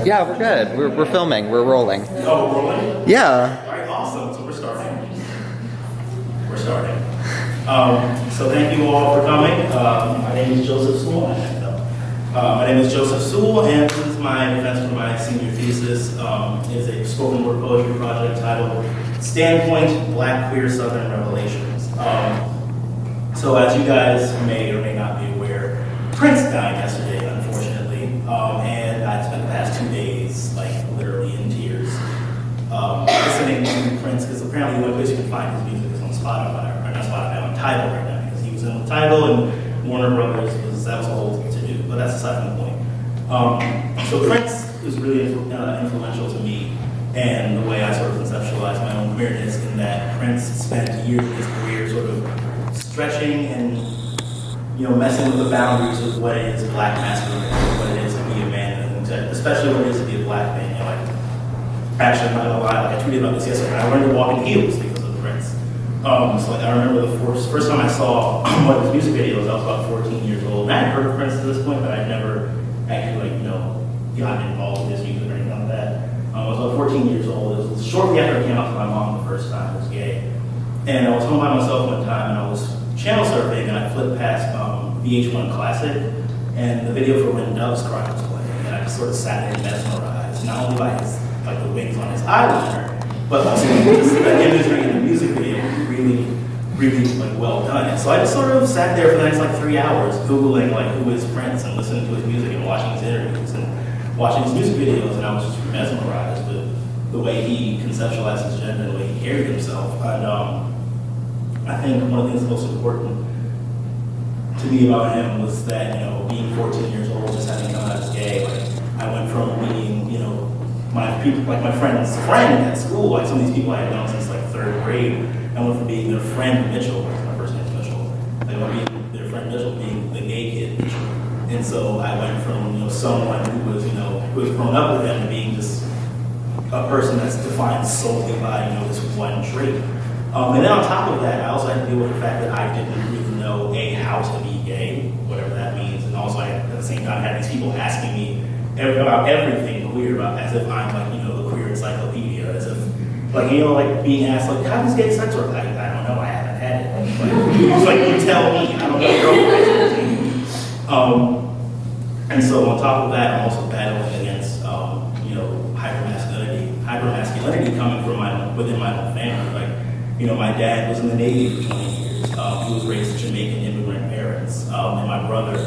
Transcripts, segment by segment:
Yeah, we're good. We're filming. We're rolling. Oh, we're rolling? Yeah. All right, awesome. So we're starting. So thank you all for coming. My name is Joseph Sewell. And this is my defense for my senior thesis. It is a spoken word poetry project titled Standpoint, Black Queer Southern Revelations. So as you guys may or may not be aware, Prince died yesterday, unfortunately. And I spent the past 2 days, like, literally in tears, listening to Prince, because apparently the only place you can find his music is on Spotify, or not Spotify, on Tidal right now, because he was in with Tidal, and Warner Brothers, that was a whole to-do, but that's aside from the point. So Prince was really influential to me, and the way I sort of conceptualize my own queerness, in that Prince spent years of his career sort of stretching and messing with the boundaries of what it is Black masculinity, what it is to be a man, and especially what it is to be a Black man. Actually, I'm not gonna lie, I tweeted about this yesterday. I learned to walk in heels because of Prince. So I remember the first time I saw one of his music videos, I was about 14 years old. And I had heard of Prince at this point, but I'd never actually gotten involved with his music or anything like that. I was about 14 years old. It was shortly after I came out to my mom the first time I was gay. And I was home by myself one time, and I was channel surfing, and I flipped past VH1 Classic, and the video for When Doves Cry was playing, and I just sort of sat there mesmerized, not only by his, like, the wings on his eyeliner, but also just the imagery in the music video was really like well done. And so I just sort of sat there for the next like 3 hours, Googling like who is Prince and listening to his music and watching his interviews and watching his music videos, and I was just mesmerized with the way he conceptualized his gender, the way he carried himself. And I think one of the things that's most important to me about him was that, being 14 years old, just having come out as gay, like, I went from being, my friend's friend at school, like some of these people I had known since like 3rd grade, I went from being their friend Mitchell, my first name is Mitchell, like being their friend Mitchell, being the gay kid Mitchell. And so I went from, someone who was grown up with him to being just a person that's defined solely by, this one trait. And then on top of that, I also had to deal with the fact that I didn't really know, how to be gay, whatever that means. And also I, at the same time, had these people asking me about everything queer, about as if I'm like, the queer encyclopedia, as if, like, being asked, like, how does gay sex work? I don't know, I haven't had it. It's like, you tell me, I don't know. And so on top of that, I'm also battling against, hypermasculinity coming from within my own family. Like, my dad was in the Navy for 20 years. He was raised to Jamaican immigrant parents. And my brother,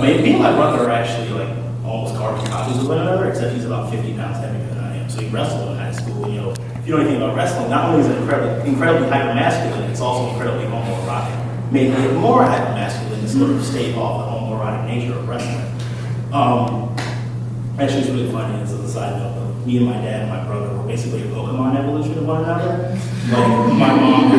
me and my brother are actually like almost carbon copies of one another, except he's about 50 pounds heavier than I am. So he wrestled in high school. If you know anything about wrestling, not only is it incredibly hypermasculine, it's also incredibly homoerotic. Making it more hypermasculine to sort of stave off the homoerotic nature of wrestling. Actually, it's really funny, as a side note, me and my dad and my brother were basically a Pokemon evolution of one another. Like, my mom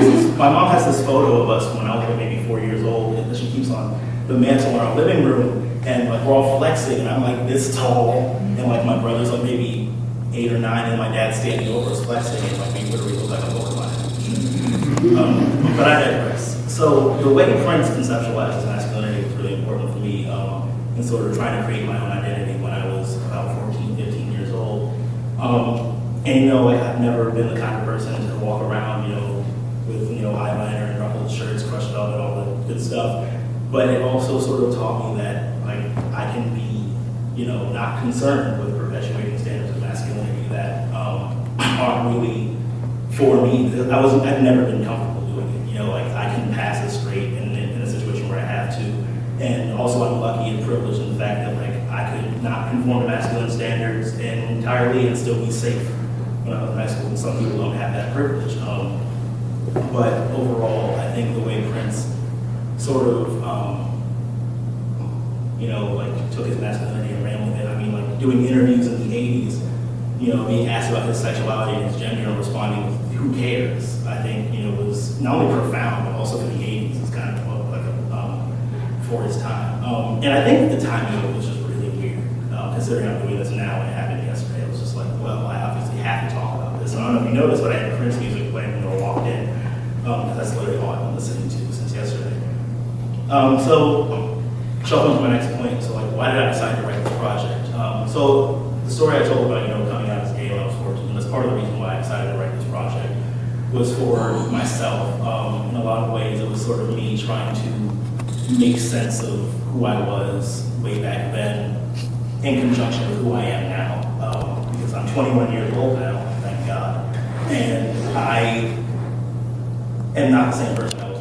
has this photo of us when I was like maybe 4 years old, that she keeps on the mantle in our living room, and like we're all flexing, and I'm like this tall, and like my brother's like maybe 8 or 9, and my dad's standing over us flexing, and like we literally look like a Pokemon evolution. But I digress. So the way Prince conceptualizes masculinity was really important for me in sort of trying to create my own identity when I was about 14, 15 years old. And like I've never been the kind of person to walk around, with eyeliner and ruffled shirts, crushed up, and all the good stuff. But it also sort of taught me that like I can be, not concerned with perpetuating standards of masculinity that aren't really for me. I've never been comfortable doing it. Like I can pass as straight in a situation where I have to. And also I'm lucky and privileged in the fact that like I could not conform to masculine standards entirely and still be safe when I was in high school. And some people don't have that privilege. But overall, I think the way Prince sort of, like took his masculinity and ran with it. I mean, like doing interviews in the 80s, being asked about his sexuality and his gender and responding with who cares, I think, was not only profound, but also for the 80s, it's kind of like for his time. And I think at the time, it was just really weird, considering I'm doing this now and it happened yesterday. It was just like, well, I obviously have to talk about this. I don't know if you noticed, but I had Prince music playing when I walked in, because that's literally all I've been listening to since yesterday. So shuffling to my next point. So like, why did I decide to write this project? So the story I told about, coming out as gay when I was 14, that's part of the reason why I decided to write this project, was for myself. In a lot of ways, it was sort of me trying to make sense of who I was way back then in conjunction with who I am now. Because I'm 21 years old now, thank God. And I am not the same person I was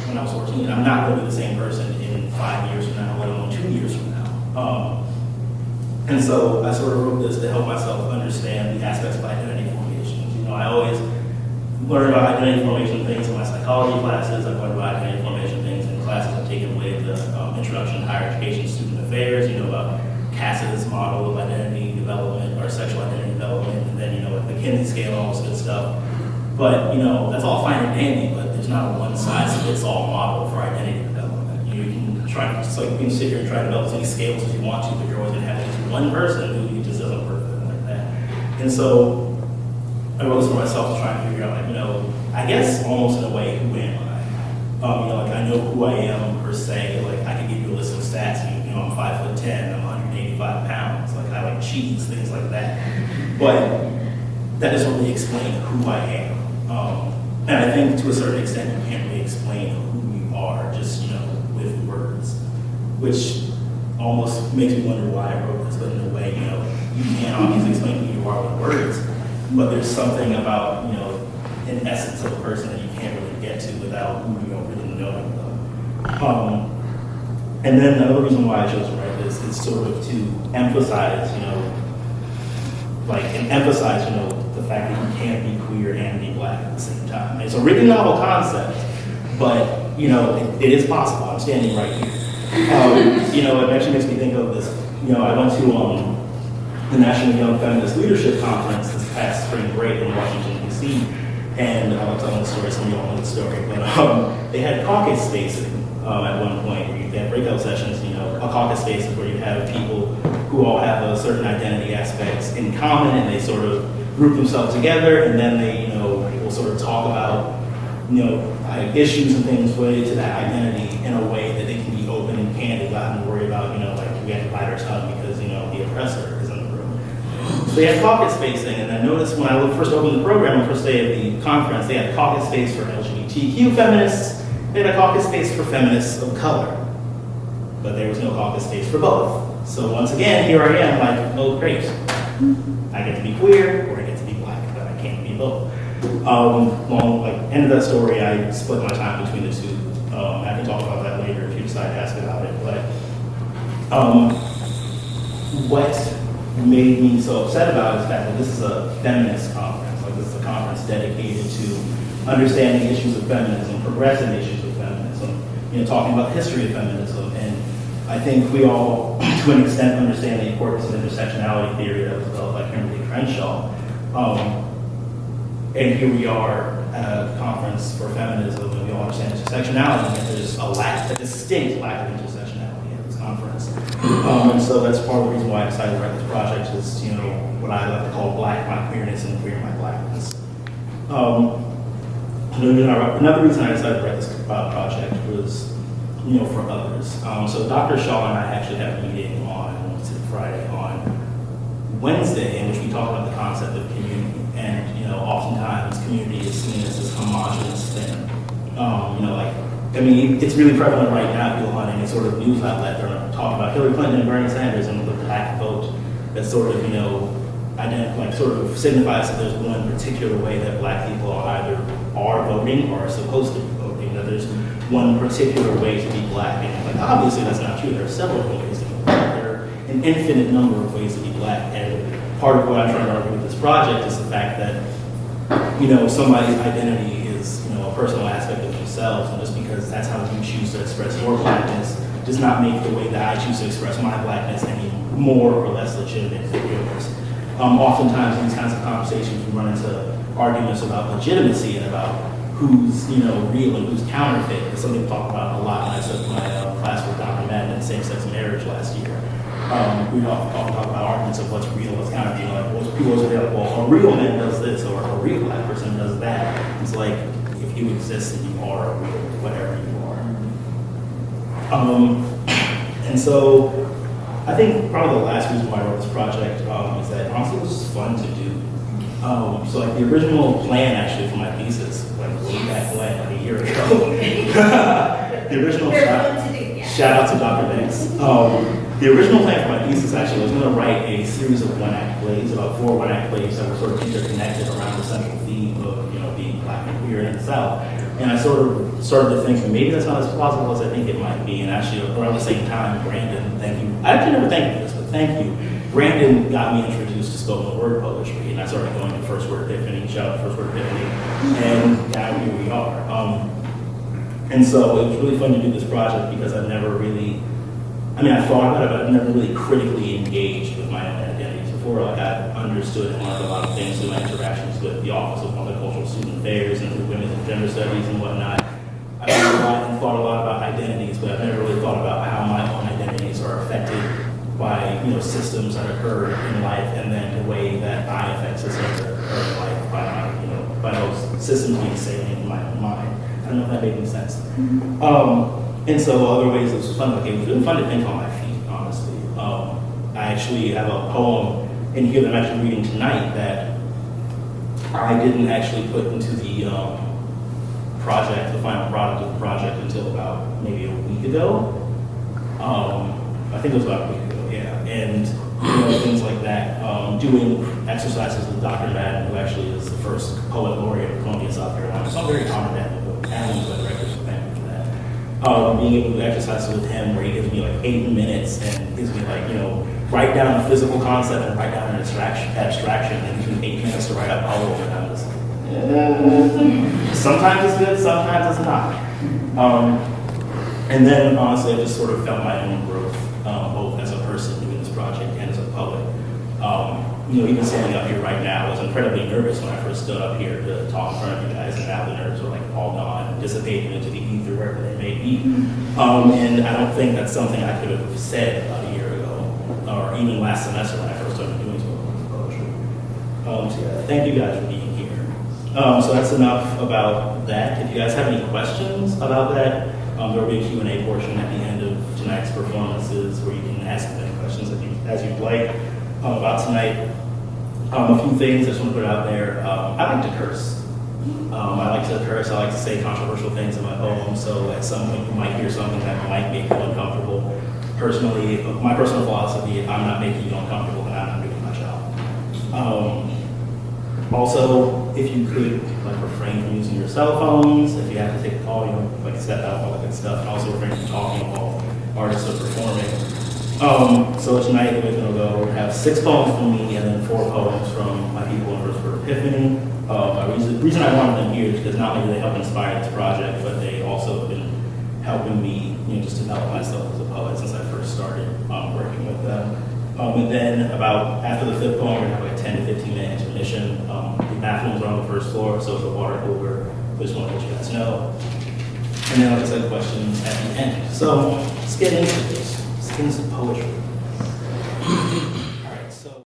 when I was 14. I'm not going to be the same person in 5 years from now, let alone 2 years from now. And so I sort of wrote this to help myself understand the aspects of identity formation. I always learn about identity formation things in my psychology classes. I've learned about identity formation things in classes I've taken with the Introduction to Higher Education Student Affairs, about Cass's model of identity development or sexual identity development, and then, like the Kinsey scale, all this good stuff. But, that's all fine and dandy, but there's not a one-size-fits-all model for identity development. You can try, just like you can sit here and try to develop as many scales as you want to, but you're always going to have at least one person who just doesn't work with them like that. And so I wrote this for myself to try and figure out, I guess almost in a way, who am I? I know who I am per se. Like, I can give you a list of stats. I'm 5'10", I'm 185 pounds. Like, I like cheese, things like that. But that doesn't really explain who I am. And I think to a certain extent, you can't really explain who you are just, with words, which almost makes me wonder why I wrote this. But in a way, you can't obviously explain who you are with words, but there's something about, an essence of a person that you can't really get to without really knowing them. And then another reason why I chose to write this is sort of to emphasize, the fact that you can't be queer and be black at the same time. It's a really novel concept, but, it is possible. I'm standing right here. It actually makes me think of this. I went to the National Young Feminist Leadership Conference this past spring break in Washington, D.C., and I'll tell the story, some of y'all know the story, but they had caucus spacing at one point where you had breakout sessions. A caucus space is where you have people who all have a certain identity aspects in common, and they sort of group themselves together, and then they, will sort of talk about, issues and things related to that identity in a way that they can be open and candid without having to worry about, we have to bite our tongue because, the oppressor is in the room. So they had caucus spacing, and I noticed when I first opened the program, the first day of the conference, they had a caucus space for LGBTQ feminists, they had a caucus space for feminists of color, but there was no caucus space for both. So once again, here I am, like, oh great, I get to be queer or I get to be black, but I can't be both. End of that story, I split my time between the two. I can talk about that later if you decide to ask about it. But what made me so upset about is the fact that this is a feminist conference. Like, this is a conference dedicated to understanding issues of feminism, progressive issues of feminism, talking about the history of feminism. And I think we all, to an extent, understand the importance of intersectionality theory that was developed by Kimberly Crenshaw. And here we are at a conference for feminism, and we all understand intersectionality, and there's a distinct lack of intersectionality at this conference. And so that's part of the reason why I decided to write this project is, what I like to call black my queerness and queer my blackness. Another reason I decided to write this project was, for others. So Dr. Shaw and I actually had a meeting on Friday, on Wednesday, in which we talked about the concept of community. And, oftentimes community is seen as this homogenous thing. It's really prevalent right now, people on any sort of news outlet, they're talking about Hillary Clinton and Bernie Sanders and the black vote that sort of, sort of signifies that there's one particular way that black people either are voting or are supposed to be voting, that there's one particular way to be black. And obviously that's not true. There are several ways to be black. There are an infinite number of ways to be black. And part of what I'm trying to argue with this project is the fact that, somebody's identity is, a personal aspect of themselves, and just because that's how you choose to express your blackness does not make the way that I choose to express my blackness any more or less legitimate than yours. Oftentimes in these kinds of conversations, we run into arguments about legitimacy and about who's, real and who's counterfeit. It's something we talked about a lot when I took my class with Dr. Madden in same-sex marriage last year. We often talk about arguments of what's real, what's counterfeit. People always say, well, a real man does this, or a real black person does that. It's like, if you exist, then you are real, whatever you are. And so I think probably the last reason why I wrote this project is that honestly it was just fun to do. So like the original plan actually for my thesis, like way back when, like a year ago. The original shout out to Dr. Banks. The original plan for my thesis actually was going to write a series of one-act plays, about 4 one-act plays that were sort of interconnected around the central theme of being Black and queer in the South. And I sort of started to think maybe that's not as plausible as I think it might be. And actually around the same time, Brandon, thank you. I actually never thanked you for this, but thank you. Brandon got me introduced to spoken word poetry, and I started going to First Word Epiphany, shout out First Word Epiphany, and now here we are. And so it was really fun to do this project because I've never really, I thought about it, but I've never really critically engaged with my own identities before. Like I understood and learned a lot of things through my interactions with the Office of Multicultural Student Affairs and through Women's and Gender Studies and whatnot. I've learned a lot and thought a lot about identities, but I've never really thought about how my own identities are affected by systems that occur in life, and then the way that I affect systems that occur in life by those systems being salient in my own mind. I don't know if that made any sense. And so other ways it was fun. Like it was really fun to think on my feet, honestly. I actually have a poem in here that I'm actually reading tonight that I didn't actually put into the project, the final product of the project, until about maybe a week ago. I think it was about a week ago, yeah. And things like that. Doing exercises with Dr. Madden, who actually is the first poet laureate of Columbia, South Carolina. So I'm very honored to have him, but Alan's the director, so thank you for that. Being able to do exercises with him where he gives me like 8 minutes and gives me like, write down a physical concept and write down an abstraction, and gives me 8 minutes to write a poem, and I'm just like, sometimes it's good, sometimes it's not. And then honestly, I just sort of felt my own growth, both as a person doing this project and as a poet. Even standing up here right now, I was incredibly nervous when I first stood up here to talk in front of you guys, and now the nerves are like all gone, dissipating into the ether wherever they may be. And I don't think that's something I could have said about a year ago, or even last semester when I first started doing spoken poetry. So yeah, thank you guys for being here. So that's enough about that. If you guys have any questions about that, there will be a Q&A portion at the end of tonight's performances where you can ask as many questions as you'd like about tonight. A few things I just want to put out there. I like to curse. I like to curse. I like to say controversial things in my poems. So at some point you might hear something that might make you uncomfortable. Personally, my personal philosophy, if I'm not making you uncomfortable, then I'm not doing my job. Also, if you could refrain from using your cell phones, if you have to take a call, step out, all that good stuff, and also refrain from talking while artists are performing. So tonight the way it's going to go, we're going to have 6 poems from me and then 4 poems from my people in First Word Epiphany. The reason I wanted them here is because not only do they help inspire this project, but they also have been helping me just develop myself as a poet since I first started working with them. And then after the 5th poem, we're going to have a 10 to 15 minute intermission. The bathrooms are on the 1st floor, so it's a water cooler. I just want to let you guys know. And then I'll just have questions at the end. So let's get into this. Let's get into poetry.